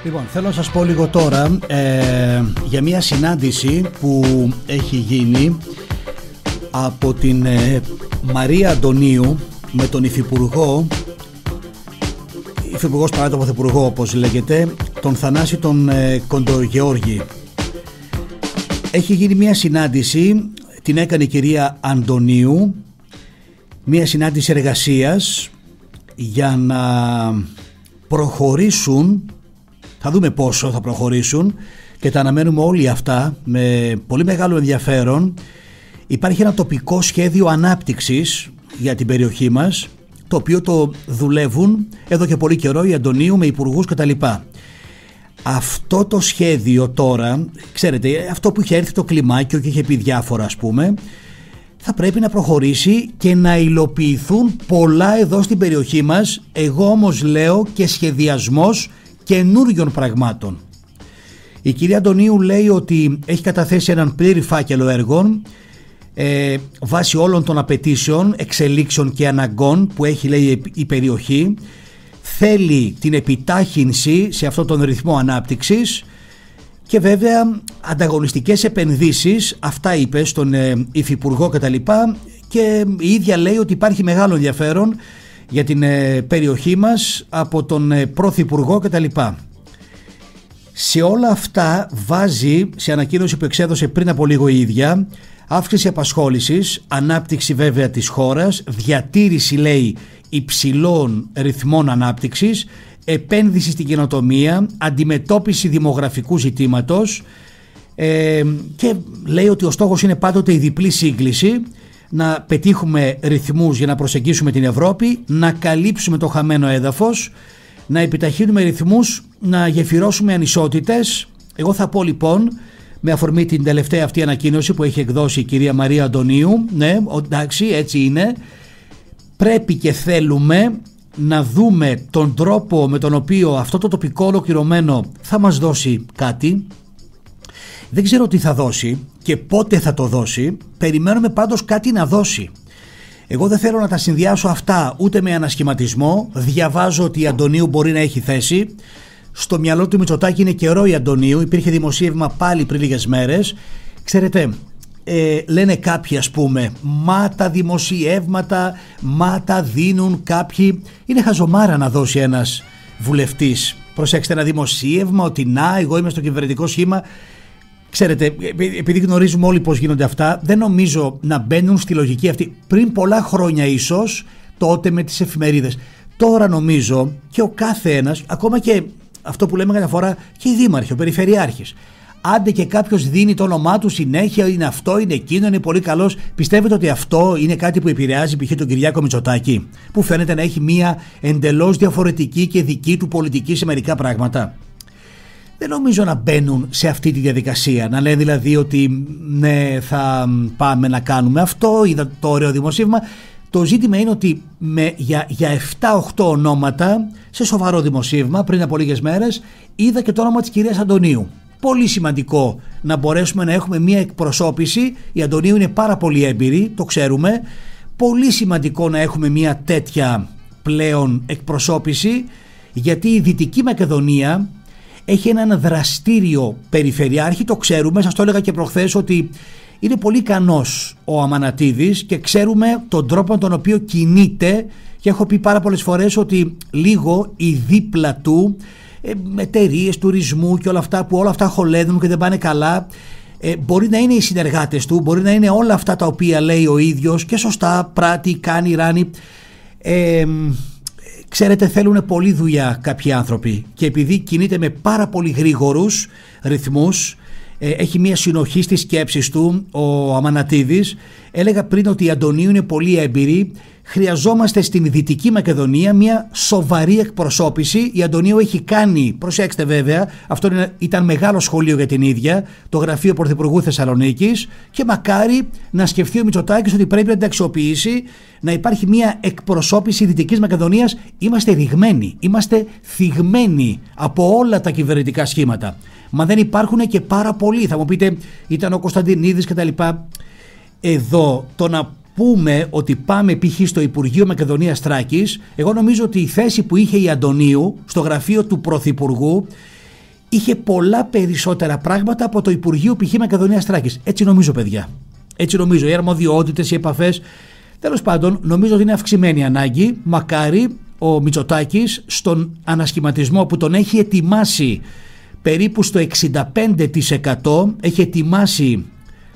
Λοιπόν, θέλω να σας πω λίγο τώρα για μια συνάντηση που έχει γίνει από την Μαρία Αντωνίου με τον Υφυπουργός παρά τον Πρωθυπουργό όπως λέγεται, τον Θανάση τον Κοντογεώργη. Έχει γίνει μια συνάντηση, την έκανε η κυρία Αντωνίου, μια συνάντηση εργασίας για να προχωρήσουν. Θα δούμε πόσο θα προχωρήσουν και τα αναμένουμε όλοι αυτά με πολύ μεγάλο ενδιαφέρον. Υπάρχει ένα τοπικό σχέδιο ανάπτυξης για την περιοχή μας, το οποίο το δουλεύουν εδώ και πολύ καιρό η Αντωνίου με υπουργούς κτλ. Αυτό το σχέδιο τώρα, ξέρετε, αυτό που είχε έρθει το κλιμάκιο και είχε πει διάφορα ας πούμε, θα πρέπει να προχωρήσει και να υλοποιηθούν πολλά εδώ στην περιοχή μας. Εγώ όμως λέω και σχεδιασμός καινούριων πραγμάτων. Η κυρία Αντωνίου λέει ότι έχει καταθέσει έναν πλήρη φάκελο έργων βάσει όλων των απαιτήσεων, εξελίξεων και αναγκών που έχει, λέει, η περιοχή. Θέλει την επιτάχυνση σε αυτόν τον ρυθμό ανάπτυξης και βέβαια ανταγωνιστικές επενδύσεις, αυτά είπε στον Υφυπουργό κτλ. Και η ίδια λέει ότι υπάρχει μεγάλο ενδιαφέρον για την περιοχή μας από τον Πρωθυπουργό κτλ. Σε όλα αυτά βάζει, σε ανακοίνωση που εξέδωσε πριν από λίγο η ίδια, αύξηση απασχόλησης, ανάπτυξη βέβαια της χώρας, διατήρηση, λέει, υψηλών ρυθμών ανάπτυξης, επένδυση στην καινοτομία, αντιμετώπιση δημογραφικού ζητήματος και λέει ότι ο στόχος είναι πάντοτε η διπλή σύγκληση, να πετύχουμε ρυθμούς για να προσεγγίσουμε την Ευρώπη, να καλύψουμε το χαμένο έδαφος, να επιταχύνουμε ρυθμούς, να γεφυρώσουμε ανισότητες. Εγώ θα πω λοιπόν, με αφορμή την τελευταία αυτή ανακοίνωση που έχει εκδώσει η κυρία Μαρία Αντωνίου, ναι, εντάξει, έτσι είναι, πρέπει και θέλουμε να δούμε τον τρόπο με τον οποίο αυτό το τοπικό ολοκληρωμένο θα μας δώσει κάτι. Δεν ξέρω τι θα δώσει και πότε θα το δώσει, περιμένουμε πάντως κάτι να δώσει. Εγώ δεν θέλω να τα συνδυάσω αυτά ούτε με ανασχηματισμό. Διαβάζω ότι η Αντωνίου μπορεί να έχει θέση. Στο μυαλό του Μητσοτάκη είναι καιρό η Αντωνίου. Υπήρχε δημοσίευμα πάλι πριν λίγες μέρες. Ξέρετε, λένε κάποιοι ας πούμε, μα τα δημοσιεύματα, μα τα δίνουν κάποιοι. Είναι χαζομάρα να δώσει ένας βουλευτής, προσέξτε, ένα δημοσίευμα ότι να, εγώ είμαι στο κυβερνητικό σχήμα. Ξέρετε, επειδή γνωρίζουμε όλοι πώς γίνονται αυτά, δεν νομίζω να μπαίνουν στη λογική αυτή. Πριν πολλά χρόνια ίσως, τότε με τις εφημερίδες. Τώρα νομίζω και ο κάθε ένας, ακόμα και αυτό που λέμε κατά φορά και οι δήμαρχοι, ο περιφερειάρχης. Άντε και κάποιος δίνει το όνομά του συνέχεια, είναι αυτό, είναι εκείνο, είναι πολύ καλός. Πιστεύετε ότι αυτό είναι κάτι που επηρεάζει π.χ. τον Κυριάκο Μητσοτάκη, που φαίνεται να έχει μία εντελώς διαφορετική και δική του πολιτική σε μερικά πράγματα? Δεν νομίζω να μπαίνουν σε αυτή τη διαδικασία, να λένε δηλαδή ότι ναι, θα πάμε να κάνουμε αυτό, είδα το ωραίο δημοσίευμα. Το ζήτημα είναι ότι για 7-8 ονόματα σε σοβαρό δημοσίευμα πριν από λίγες μέρες είδα και το όνομα της κυρίας Αντωνίου. Πολύ σημαντικό να μπορέσουμε να έχουμε μια εκπροσώπηση. Η Αντωνίου είναι πάρα πολύ έμπειρη, το ξέρουμε. Πολύ σημαντικό να έχουμε μια τέτοια πλέον εκπροσώπηση, γιατί η Δυτική Μακεδονία έχει έναν δραστήριο περιφερειάρχη, το ξέρουμε, σας το έλεγα και προχθές ότι είναι πολύ ικανός ο Αμανατίδης και ξέρουμε τον τρόπο με τον οποίο κινείται και έχω πει πάρα πολλές φορές ότι λίγο η δίπλα του εταιρείες τουρισμού και όλα αυτά που όλα αυτά χωλένουν και δεν πάνε καλά, μπορεί να είναι οι συνεργάτες του, μπορεί να είναι όλα αυτά τα οποία λέει ο ίδιος και σωστά πράττει, κάνει, ράνει. Ξέρετε, θέλουν πολλή δουλειά κάποιοι άνθρωποι και επειδή κινείται με πάρα πολύ γρήγορους ρυθμούς, έχει μια συνοχή στις σκέψεις του ο Αμανατίδης. Έλεγα πριν ότι η Αντωνίου είναι πολύ έμπειρη. Χρειαζόμαστε στην Δυτική Μακεδονία μια σοβαρή εκπροσώπηση. Η Αντωνίου έχει κάνει, προσέξτε βέβαια, αυτό ήταν μεγάλο σχολείο για την ίδια, το γραφείο Πρωθυπουργού Θεσσαλονίκης, και μακάρι να σκεφτεί ο Μητσοτάκης ότι πρέπει να την αξιοποιήσει, να υπάρχει μια εκπροσώπηση Δυτικής Μακεδονίας. Είμαστε ρηγμένοι, είμαστε θυγμένοι από όλα τα κυβερνητικά σχήματα. Μα δεν υπάρχουν και πάρα πολλοί. Θα μου πείτε, ήταν ο Κωνσταντινίδης κτλ. Εδώ το να πούμε ότι πάμε π.χ. στο Υπουργείο Μακεδονίας Θράκης, εγώ νομίζω ότι η θέση που είχε η Αντωνίου στο γραφείο του Πρωθυπουργού είχε πολλά περισσότερα πράγματα από το Υπουργείο π.χ. Μακεδονίας Θράκης. Έτσι νομίζω, παιδιά. Έτσι νομίζω. Οι αρμοδιότητες, οι επαφές. Τέλος πάντων, νομίζω ότι είναι αυξημένη ανάγκη. Μακάρι ο Μητσοτάκης στον ανασχηματισμό που τον έχει ετοιμάσει περίπου στο 65%, έχει ετοιμάσει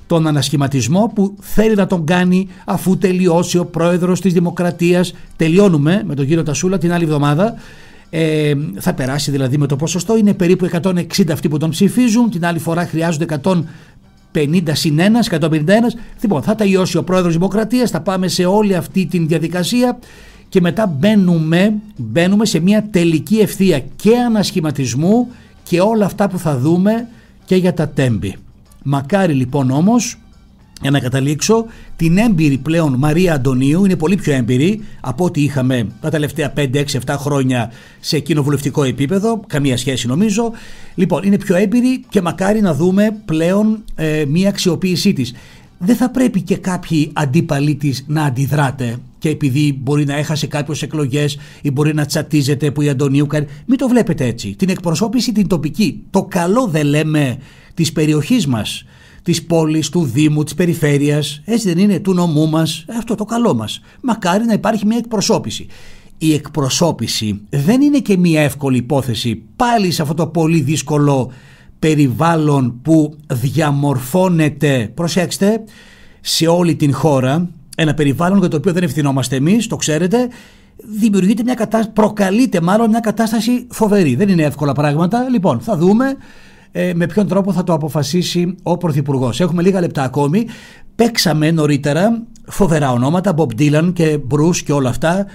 τον ανασχηματισμό που θέλει να τον κάνει αφού τελειώσει ο πρόεδρος της Δημοκρατίας. Τελειώνουμε με τον κύριο Τασούλα την άλλη εβδομάδα. Θα περάσει δηλαδή με το ποσοστό. Είναι περίπου 160 αυτοί που τον ψηφίζουν. Την άλλη φορά χρειάζονται 150 συν 1, 151. Λοιπόν, θα τελειώσει ο πρόεδρος της Δημοκρατίας. Θα πάμε σε όλη αυτή τη διαδικασία. Και μετά μπαίνουμε σε μια τελική ευθεία και ανασχηματισμού και όλα αυτά που θα δούμε και για τα τέμπη. Μακάρι λοιπόν όμως, για να καταλήξω, την έμπειρη πλέον Μαρία Αντωνίου, είναι πολύ πιο έμπειρη από ό,τι είχαμε τα τελευταία 5, 6, 7 χρόνια σε κοινοβουλευτικό επίπεδο, καμία σχέση νομίζω. Λοιπόν, είναι πιο έμπειρη και μακάρι να δούμε πλέον μια αξιοποίησή της. Δεν θα πρέπει και κάποιοι αντίπαλοι της να αντιδράτε και επειδή μπορεί να έχασε κάποιες εκλογές ή μπορεί να τσατίζεται που η Αντωνίου κάνει. Μην το βλέπετε έτσι. Την εκπροσώπηση την τοπική, το καλό δεν λέμε της περιοχής μας, της πόλης, του Δήμου, της περιφέρειας, έτσι δεν είναι, του νομού μας, αυτό το καλό μας. Μακάρι να υπάρχει μια εκπροσώπηση. Η εκπροσώπηση δεν είναι και μια εύκολη υπόθεση πάλι σε αυτό το πολύ δύσκολο περιβάλλον που διαμορφώνεται, προσέξτε, σε όλη την χώρα, ένα περιβάλλον για το οποίο δεν ευθυνόμαστε εμείς, το ξέρετε, δημιουργείται μια κατάσταση, προκαλείται μάλλον μια κατάσταση φοβερή. Δεν είναι εύκολα πράγματα. Λοιπόν, θα δούμε με ποιον τρόπο θα το αποφασίσει ο Πρωθυπουργός. Έχουμε λίγα λεπτά ακόμη. Παίξαμε νωρίτερα φοβερά ονόματα, Bob Dylan και Bruce και όλα αυτά.